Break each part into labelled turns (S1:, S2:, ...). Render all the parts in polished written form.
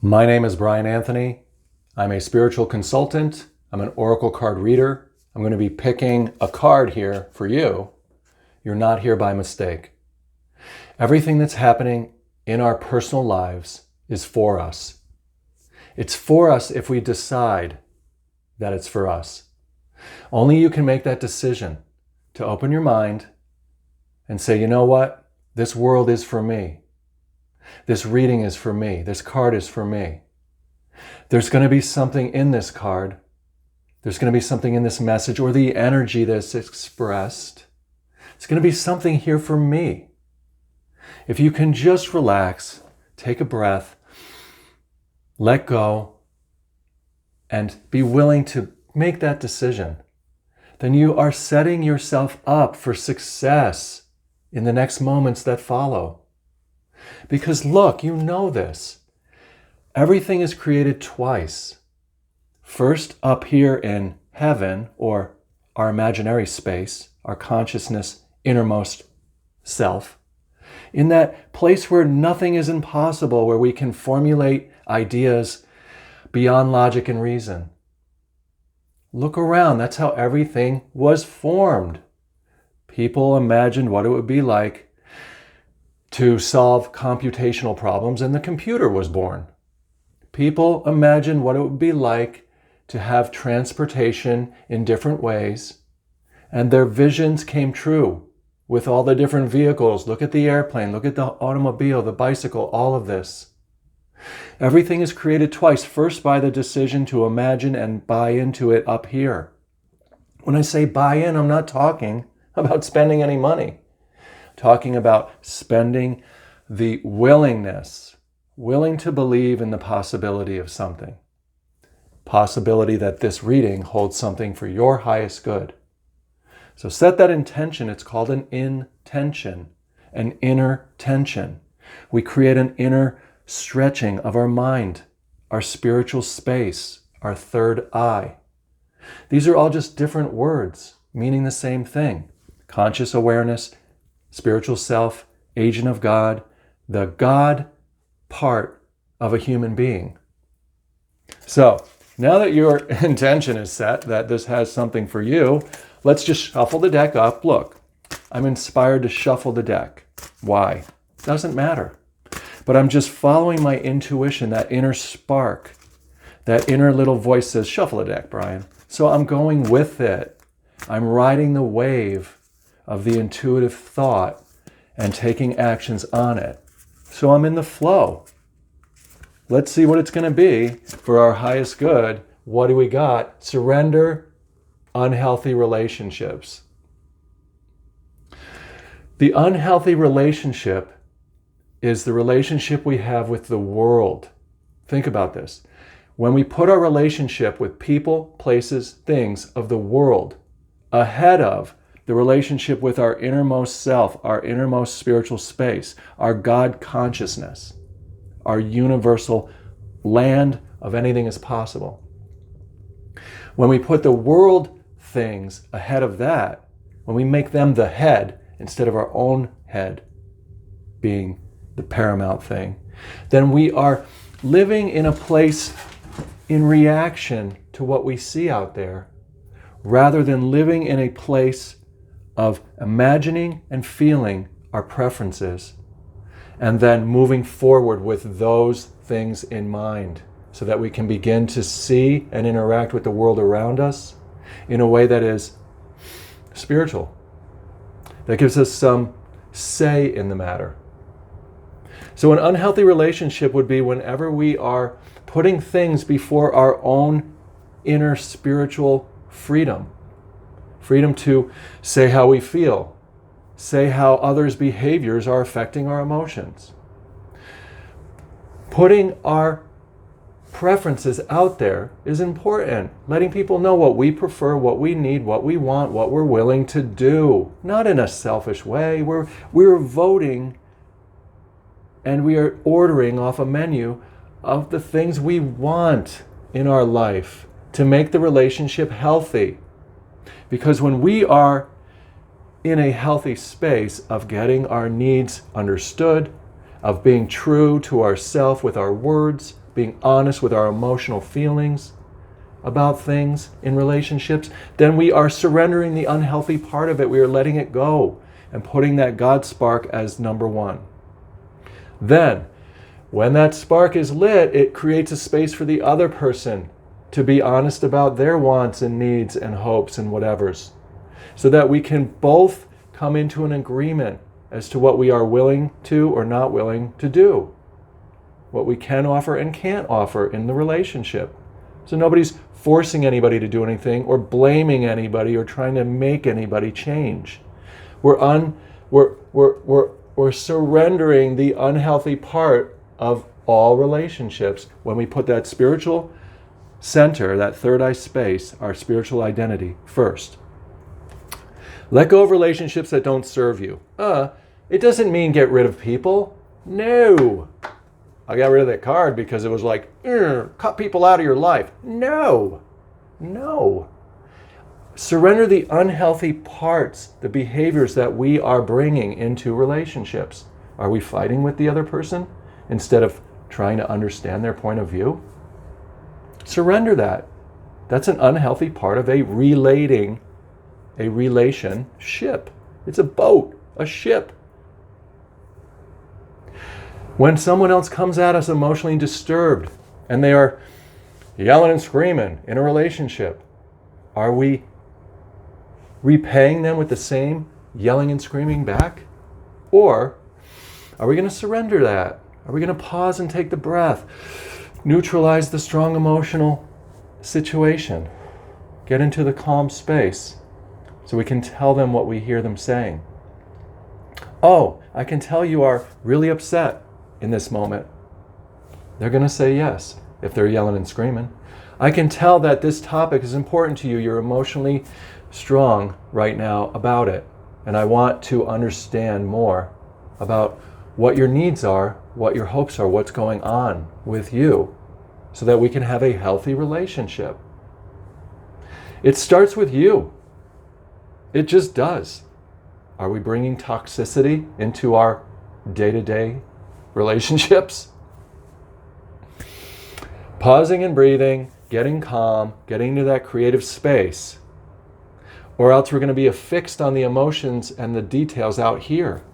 S1: My name is Brian Anthony. I'm a spiritual consultant. I'm an oracle card reader. I'm going to be picking a card here for you. You're not here by mistake. Everything that's happening in our personal lives is for us. It's for us if we decide that it's for us. Only you can make that decision to open your mind and say, you know what? This world is for me. This reading is for me. This card is for me. There's going to be something in this card. There's going to be something in this message or the energy that's expressed. It's going to be something here for me. If you can just relax, take a breath, let go, and be willing to make that decision, then you are setting yourself up for success in the next moments that follow. Because look, you know this. Everything is created twice. First up here in heaven, or our imaginary space, our consciousness, innermost self, in that place where nothing is impossible, where we can formulate ideas beyond logic and reason. Look around, that's how everything was formed. People imagined what it would be like to solve computational problems, and the computer was born. People imagined what it would be like to have transportation in different ways, and their visions came true with all the different vehicles. Look at the airplane, look at the automobile, the bicycle, all of this. Everything is created twice, first by the decision to imagine and buy into it up here. When I say buy in, I'm not talking about spending any money. Talking about spending the willing to believe in the possibility of something. Possibility that this reading holds something for your highest good. So set that intention. It's called an intention, an inner tension. We create an inner stretching of our mind, our spiritual space, our third eye. These are all just different words meaning the same thing. Conscious awareness, spiritual self, agent of God, the God part of a human being. So now that your intention is set, that this has something for you, let's just shuffle the deck up. Look, I'm inspired to shuffle the deck. Why? Doesn't matter. But I'm just following my intuition, that inner spark. That inner little voice says, shuffle the deck, Brian. So I'm going with it. I'm riding the wave of the intuitive thought and taking actions on it. So I'm in the flow. Let's see what it's going to be for our highest good. What do we got? Surrender, unhealthy relationships. The unhealthy relationship is the relationship we have with the world. Think about this. When we put our relationship with people, places, things of the world ahead of the relationship with our innermost self, our innermost spiritual space, our God consciousness, our universal land of anything is possible. When we put the world things ahead of that, when we make them the head instead of our own head being the paramount thing, then we are living in a place in reaction to what we see out there, rather than living in a place of imagining and feeling our preferences, and then moving forward with those things in mind so that we can begin to see and interact with the world around us in a way that is spiritual, that gives us some say in the matter. So an unhealthy relationship would be whenever we are putting things before our own inner spiritual freedom. Freedom to say how we feel, say how others' behaviors are affecting our emotions. Putting our preferences out there is important. Letting people know what we prefer, what we need, what we want, what we're willing to do. Not in a selfish way. We're voting and we are ordering off a menu of the things we want in our life to make the relationship healthy. Because when we are in a healthy space of getting our needs understood, of being true to ourselves with our words, being honest with our emotional feelings about things in relationships, then we are surrendering the unhealthy part of it. We are letting it go and putting that God spark as number one. Then, when that spark is lit, it creates a space for the other person to be honest about their wants and needs and hopes and whatevers, so that we can both come into an agreement as to what we are willing to or not willing to do, what we can offer and can't offer in the relationship. So nobody's forcing anybody to do anything or blaming anybody or trying to make anybody change. We're surrendering the unhealthy part of all relationships when we put that spiritual center, that third eye space, our spiritual identity first. Let go of relationships that don't serve you. It doesn't mean get rid of people. No. I got rid of that card because it was like, cut people out of your life. No. Surrender the unhealthy parts, the behaviors that we are bringing into relationships. Are we fighting with the other person instead of trying to understand their point of view? Surrender that. That's an unhealthy part of a relationship. It's a boat, a ship. When someone else comes at us emotionally disturbed and they are yelling and screaming in a relationship, are we repaying them with the same yelling and screaming back? Or are we going to surrender that? Are we going to pause and take the breath, neutralize the strong emotional situation, get into the calm space so we can tell them what we hear them saying? Oh, I can tell you are really upset in this moment. They're going to say yes if they're yelling and screaming. I can tell that this topic is important to you. You're emotionally strong right now about it. And I want to understand more about what your needs are, what your hopes are, what's going on with you, so that we can have a healthy relationship. It starts with you. It just does. Are we bringing toxicity into our day-to-day relationships? Pausing and breathing, getting calm, getting into that creative space, or else we're going to be affixed on the emotions and the details out here.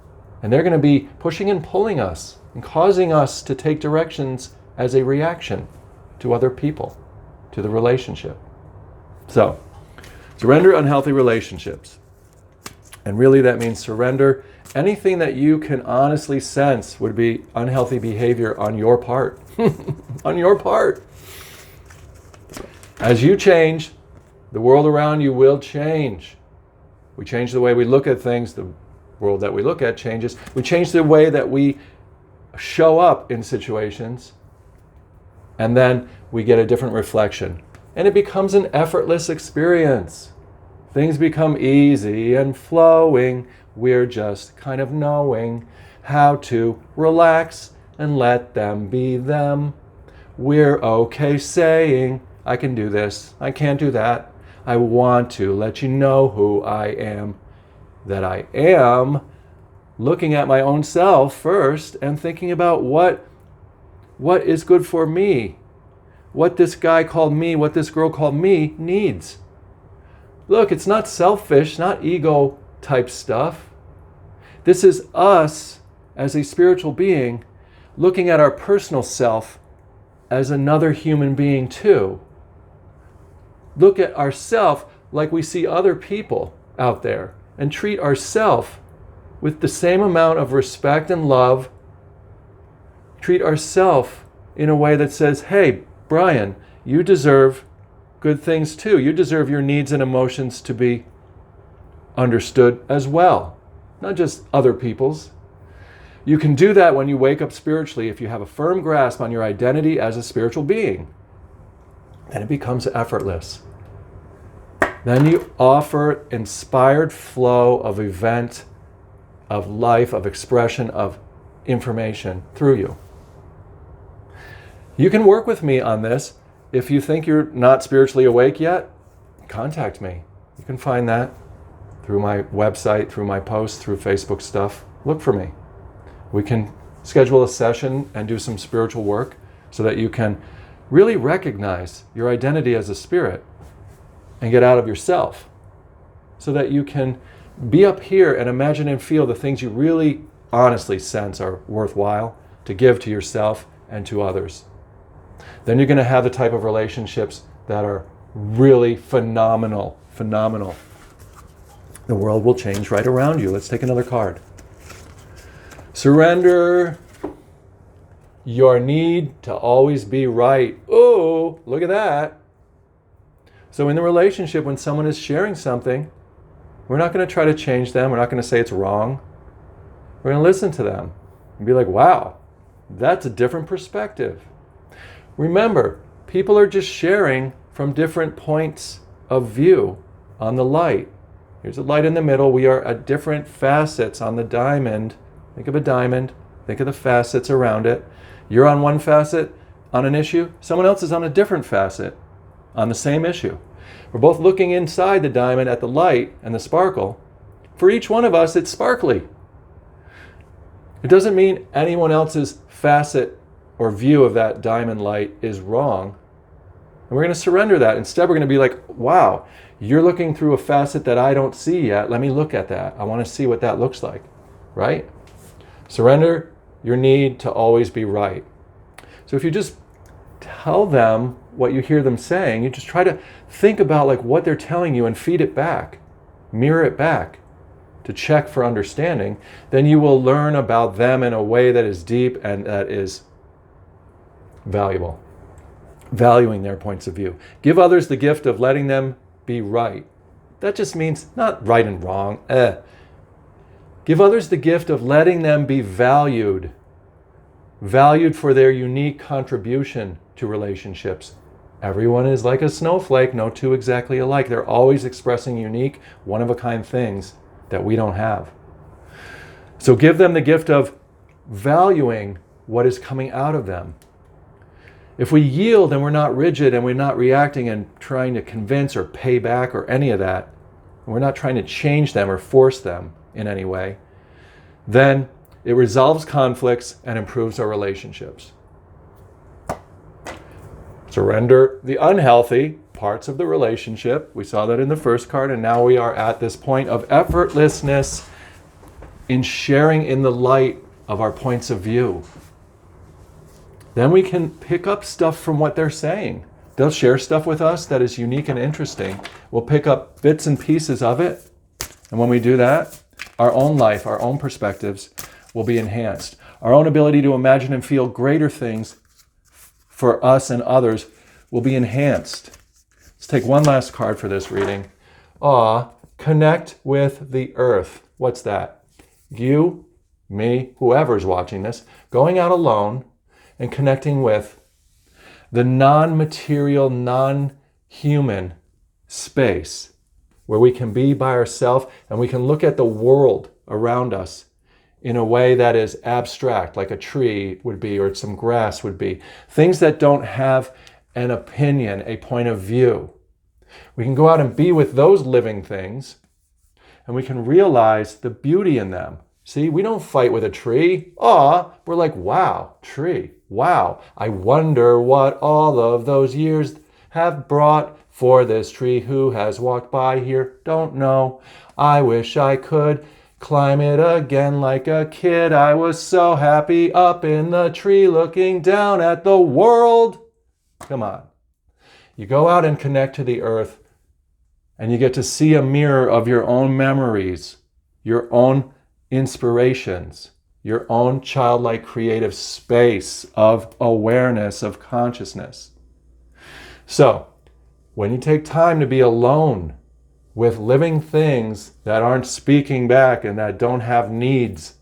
S1: And they're going to be pushing and pulling us and causing us to take directions as a reaction to other people, to the relationship. So, surrender unhealthy relationships. And really that means surrender anything that you can honestly sense would be unhealthy behavior on your part. On your part. As you change, the world around you will change. We change the way we look at things, the world that we look at changes. We change the way that we show up in situations, and then we get a different reflection. And it becomes an effortless experience. Things become easy and flowing. We're just kind of knowing how to relax and let them be them. We're okay saying, I can do this, I can't do that. I want to let you know who I am, that I am looking at my own self first and thinking about what is good for me, what this guy called me, what this girl called me needs. Look, it's not selfish, not ego type stuff. This is us as a spiritual being looking at our personal self as another human being too. Look at ourself like we see other people out there and treat ourselves with the same amount of respect and love. Treat ourselves in a way that says, hey, Brian, you deserve good things too. You deserve your needs and emotions to be understood as well, not just other people's. You can do that when you wake up spiritually if you have a firm grasp on your identity as a spiritual being. Then it becomes effortless. Then you offer inspired flow of event, of life, of expression, of information through you. You can work with me on this. If you think you're not spiritually awake yet, contact me. You can find that through my website, through my posts, through Facebook stuff. Look for me. We can schedule a session and do some spiritual work so that you can really recognize your identity as a spirit and get out of yourself, so that you can be up here and imagine and feel the things you really honestly sense are worthwhile to give to yourself and to others. Then you're going to have the type of relationships that are really phenomenal. The world will change right around you. Let's take another card. Surrender your need to always be right. Oh, look at that. So in the relationship, when someone is sharing something, we're not going to try to change them. We're not going to say it's wrong. We're going to listen to them and be like, wow, that's a different perspective. Remember, people are just sharing from different points of view on the light. Here's a light in the middle. We are at different facets on the diamond. Think of a diamond. Think of the facets around it. You're on one facet on an issue. Someone else is on a different facet on the same issue. We're both looking inside the diamond at the light and the sparkle. For each one of us, it's sparkly. It doesn't mean anyone else's facet or view of that diamond light is wrong. And we're going to surrender that. Instead, we're going to be like, wow, you're looking through a facet that I don't see yet. Let me look at that. I want to see what that looks like, right? Surrender your need to always be right. So if you just tell them what you hear them saying, you just try to think about like what they're telling you and feed it back, mirror it back to check for understanding, then you will learn about them in a way that is deep and that is valuable, valuing their points of view. Give others the gift of letting them be right. That just means not right and wrong. Give others the gift of letting them be valued for their unique contribution to relationships. Everyone is like a snowflake, no two exactly alike. They're always expressing unique, one-of-a-kind things that we don't have. So give them the gift of valuing what is coming out of them. If we yield and we're not rigid and we're not reacting and trying to convince or pay back or any of that, and we're not trying to change them or force them in any way, then it resolves conflicts and improves our relationships. Surrender the unhealthy parts of the relationship. We saw that in the first card, and now we are at this point of effortlessness in sharing in the light of our points of view. Then we can pick up stuff from what they're saying. They'll share stuff with us that is unique and interesting. We'll pick up bits and pieces of it. And when we do that, our own life, our own perspectives will be enhanced. Our own ability to imagine and feel greater things for us and others will be enhanced. Let's take one last card for this reading. Connect with the earth. What's that? You, me, whoever's watching this, going out alone and connecting with the non-material, non-human space where we can be by ourselves and we can look at the world around us in a way that is abstract, like a tree would be or some grass would be. Things that don't have an opinion, a point of view. We can go out and be with those living things and we can realize the beauty in them. See, we don't fight with a tree. We're like, wow, tree. Wow, I wonder what all of those years have brought for this tree. Who has walked by here? Don't know. I wish I could climb it again like a kid. I was so happy up in the tree looking down at the world. Come on. You go out and connect to the earth and you get to see a mirror of your own memories, your own inspirations, your own childlike creative space of awareness, of consciousness. So, when you take time to be alone with living things that aren't speaking back and that don't have needs,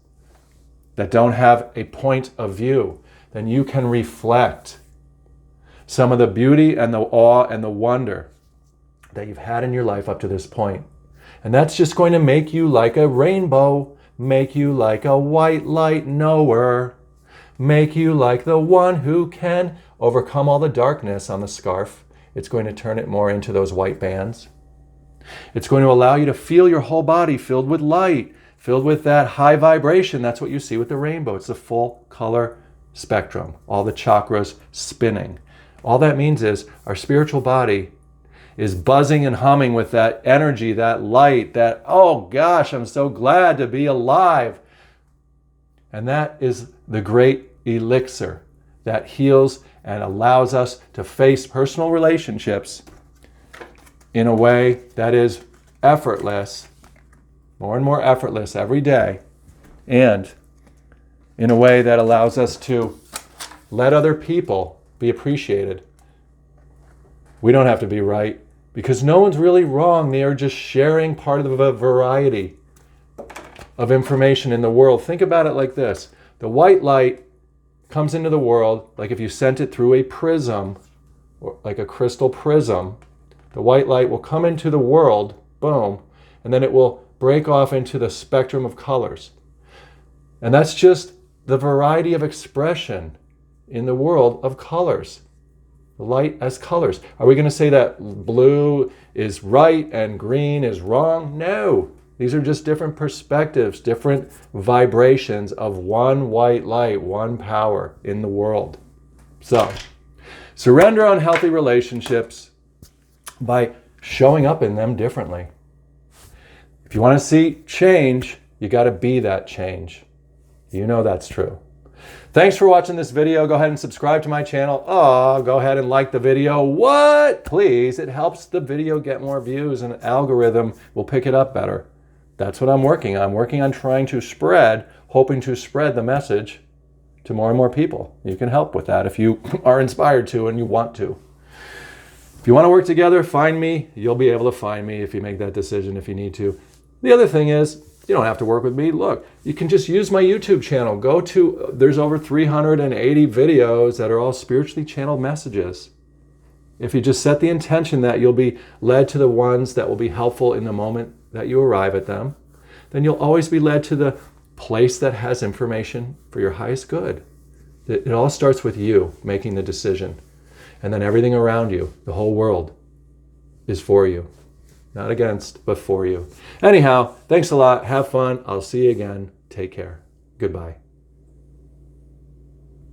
S1: that don't have a point of view, then you can reflect some of the beauty and the awe and the wonder that you've had in your life up to this point. And that's just going to make you like a rainbow, make you like a white light knower, make you like the one who can overcome all the darkness on the scarf. It's going to turn it more into those white bands. It's going to allow you to feel your whole body filled with light, filled with that high vibration. That's what you see with the rainbow. It's the full color spectrum, all the chakras spinning. All that means is our spiritual body is buzzing and humming with that energy, that light, that, oh gosh, I'm so glad to be alive. And that is the great elixir that heals and allows us to face personal relationships in a way that is effortless, more and more effortless every day, and in a way that allows us to let other people be appreciated. We don't have to be right, because no one's really wrong. They are just sharing part of a variety of information in the world. Think about it like this. The white light comes into the world like if you sent it through a prism, or like a crystal prism. The white light will come into the world, boom, and then it will break off into the spectrum of colors. And that's just the variety of expression in the world of colors. Light as colors. Are we going to say that blue is right and green is wrong? No. These are just different perspectives, different vibrations of one white light, one power in the world. So, surrender unhealthy relationships by showing up in them differently. If you want to see change, you got to be that change. You know that's true. Thanks for watching this video. Go ahead and subscribe to my channel. Oh, go ahead and like the video. What? Please. It helps the video get more views and the algorithm will pick it up better. That's what I'm working on. I'm working on trying to hoping to spread the message to more and more people. You can help with that if you are inspired to and you want to. If you want to work together, find me. You'll be able to find me if you make that decision, if you need to. The other thing is, you don't have to work with me. Look, you can just use my YouTube channel. There's over 380 videos that are all spiritually channeled messages. If you just set the intention that you'll be led to the ones that will be helpful in the moment that you arrive at them, then you'll always be led to the place that has information for your highest good. It all starts with you making the decision. And then everything around you, the whole world, is for you. Not against, but for you. Anyhow, thanks a lot. Have fun. I'll see you again. Take care. Goodbye.